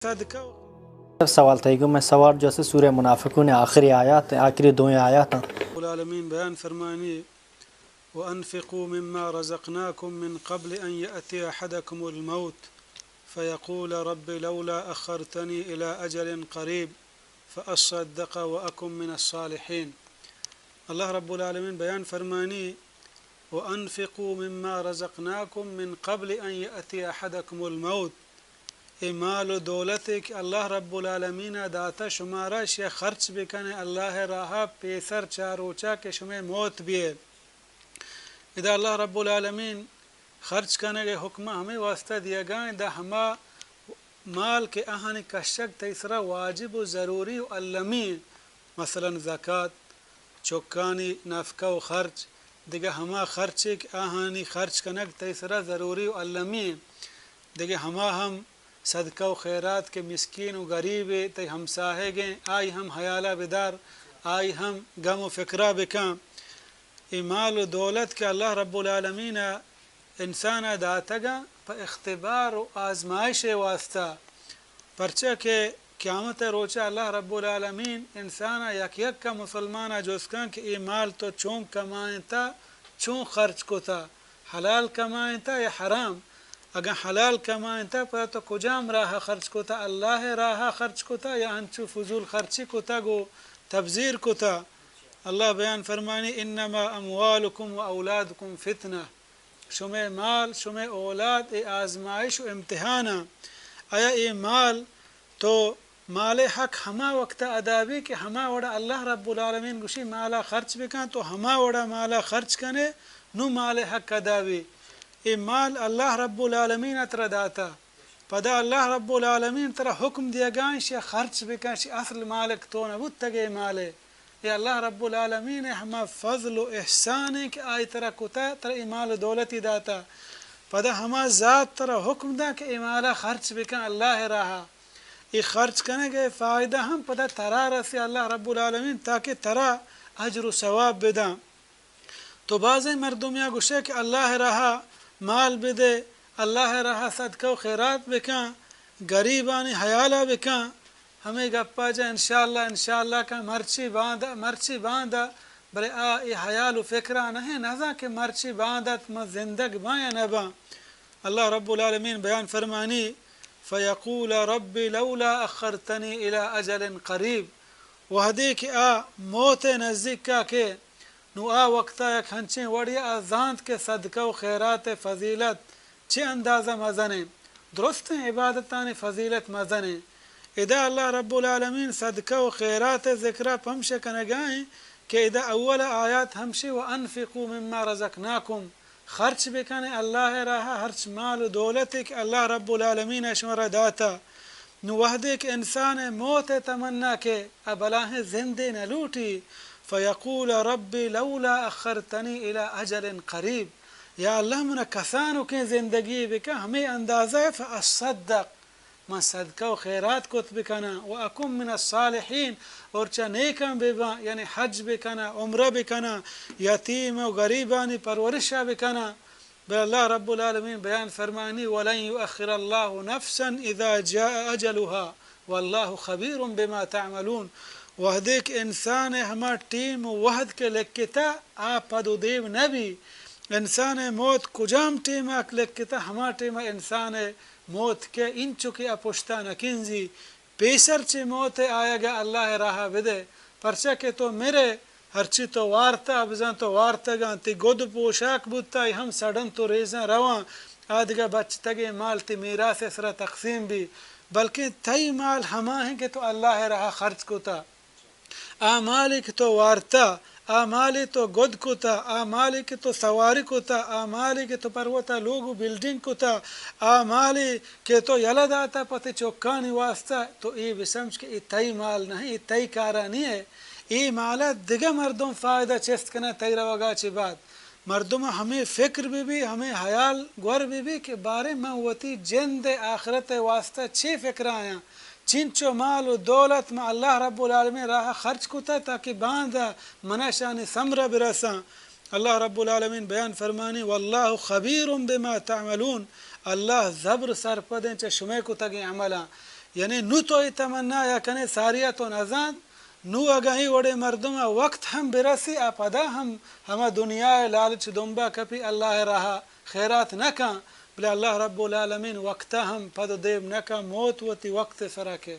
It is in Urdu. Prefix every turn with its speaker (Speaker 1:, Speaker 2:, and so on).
Speaker 1: صدقہ
Speaker 2: سوال تھا کہ میں سوال جو ہے سورہ منافقون آخری آیات آخری دو آیات ہیں
Speaker 1: العالمین بیان فرمانی وَأَنفِقُوا مِمَّا رَزَقْنَاكُم مِّن قَبْلِ أَن يَأْتِيَ أَحَدَكُمُ الْمَوْتُ فَيَقُولَ رَبِّ لَوْلَا أَخَّرْتَنِي إِلَىٰ أَجَلٍ قَرِيبٍ فَأَصَّدَّقَ وَأَكُن مِّنَ الصَّالِحِينَ۔ اللہ رب العالمین بیان فرمانی وَأَنفِقُوا مِمَّا رَزَقْنَاكُم مِّن قَبْلِ أَن يَأْتِيَ أَحَدَكُمُ الْمَوْتُ۔ ای مال و دولت کہ اللہ رب العالمین داتا شمارا شیا خرچ بکنے اللہ راہا پیسر چاروچا کہ شمیں موت بیے ادا اللہ رب العالمین خرچ کرنے کے حکمہ ہمیں واسطہ دیا گائیں دا ہما مال کے اہانی کشک تیسرا واجب و ضروری و علمی مثلا زکاة چکانی نفقہ و خرچ دیگه ہما خرچ کہ اہانی خرچ کنک تیسرا ضروری و علمی دیگه ہما ہم صدقہ و خیرات کے مسکین و غریب تے ہم ساہے گئیں آئی ہم حیالہ بدار آئی ہم غم و فکرہ بکاں ای مال و دولت کے اللہ رب العالمین انسان داتا گا پا اختبار و آزمائش واسطہ پرچہ کہ قیامت روچہ اللہ رب العالمین انسان یک یک کا مسلمان جوسکان کہ ای مال تو چون کمائیں تا چون خرچ کو تا حلال کمائیں تا یا حرام اگر حلال کمائیں تا پر تو کجام راہ خرچ کو تا اللہ راہ خرچ کو تا یا انچو فضول خرچی کو تا گو تبذیر کو تا اللہ بیان فرمانی انما اموالکم و اولادکم فتنہ شمع مال شمع اولاد ای آزمائش و امتحانا آیا ای مال تو مال حق ہما وقت ادابی کہ ہما وڑا اللہ رب العالمین گوشی مالا خرچ بکن تو ہما وڑا مالا خرچ کنے نو مال حق ادابی ای مال اللہ رب العالمین اترا داتا پدا اللہ رب العالمین ترا حکم دیا گائیں شیا خرچ بکن شی اصل مالک تو نبود تگے مالے یا اللہ رب العالمین ہما فضل و احسان ہے کہ آئی ترا کتا ترا ای مال دولتی داتا پدا ہما ذات ترا حکم دا کہ ای مالا خرچ بکن اللہ رہا ای خرچ کرنے کے فائدہ ہم پدا ترا رسی اللہ رب العالمین تاکہ ترا اجر و ثواب بدا تو بعضی مردمیا گوشے کہ اللہ رہا مال بدے اللہ رہا صدقہ و خیرات بکن غریبانی حیالہ بکن ہمیں گپا جا انشاءاللہ کا مرچی باندھا بلے ای حیال و فکرہ نہیں نظا کہ مرچی باندھت ما زندگ بایا نبا اللہ رب العالمین بیان فرمانی فیقول رب لولا اخرتنی الى اجل قریب وحدی کہ موت نزدیک کا کہ نو وقتا یک ہنچیں وڑیا آزانت کے صدقہ و خیرات فضیلت چھ اندازہ مزنے درست ہیں عبادتان فضیلت مزنے ادا اللہ رب العالمین صدقہ و خیرات ذکرہ پمش کنگائیں کہ ادا اول آیات ہمشی وَأَنفِقُوا مِمَّا رَزَقْنَاكُمْ خرچ بکنے اللہ راہ ہرچ مال و دولت کہ اللہ رب العالمین شمرہ داتا نو وحدے کہ انسان موت تمنا کہ ابلاہ زندے نہ لوٹی فیقول ربی لولا اخرتنی الى اجل قریب یا اللہ منہ کسانو کے زندگی بکا ہمیں اندازہ فاصدق من صدقہ و خیرات کت بکنا واکم من الصالحین اور چا نیکم ببا یعنی حج بکنا عمرہ بکنا یتیم و غریبانی پرورشہ بکنا بل اللہ رب العالمین بیان فرمانی ولن یؤخر اللہ نفسا اذا جاء اجلها واللہ خبیر بما تعملون وحدے کہ انسان ہما ٹیم وحد کے لکتا آپ و دیو نبی انسان موت کجام ٹیم اک لکتا ہما ٹیم انسان موت کے انچو کی اپشتا نکنزی پیسر چی موت آیا گا اللہ راہ بدے پرچہ کہ تو میرے ہرچی تو وارتا بزن تو وارتا گا تی گود پوشاک بودتا ہم سڑن تو ریزن روان آدھگا بچتا گے مال تی میراث سرا تقسیم بھی بلکہ تی مال ہما ہیں کہ تو اللہ راہ خرچ کو تا آمالی کہ تو وارتا آمالی تو گد کو تا آمالی کہ تو سواری کو تا آمالی کہ تو پروتا لوگو بلڈنگ کو تا آمالی کہ تو یلد آتا پتے چوکانی واسطہ تو ای بسمج کہ ای تئی مال نہیں ای تئی کارا نہیں ہے ای مالا دیگا مردم فائدہ چست کنا تئی روگا چی بات مردم ہمیں فکر بھی ہمیں حیال گور بھی کہ بارے میں وتی جند آخرت واسطہ چھ فکر آیا چنچو مال و دولت میں اللہ رب العالمین راہ خرچ کتا تاکہ باندھا منشانی سمرہ برساں اللہ رب العالمین بیان فرمانی واللہ خبیر بما تعملون اللہ زبر سرپدیں چا شمع کتا گی عملا یعنی نو تو تمنا یا کنے ساریہ تو نزان نو اگاہی وڑے مردمہ وقت ہم برسی اپدا ہم دنیا لالچ دنبا کپی اللہ رہا خیرات نکاں بلے اللہ رب العالمین وقتا ہم پد دیب نکاں موت وتی وقت سرا کے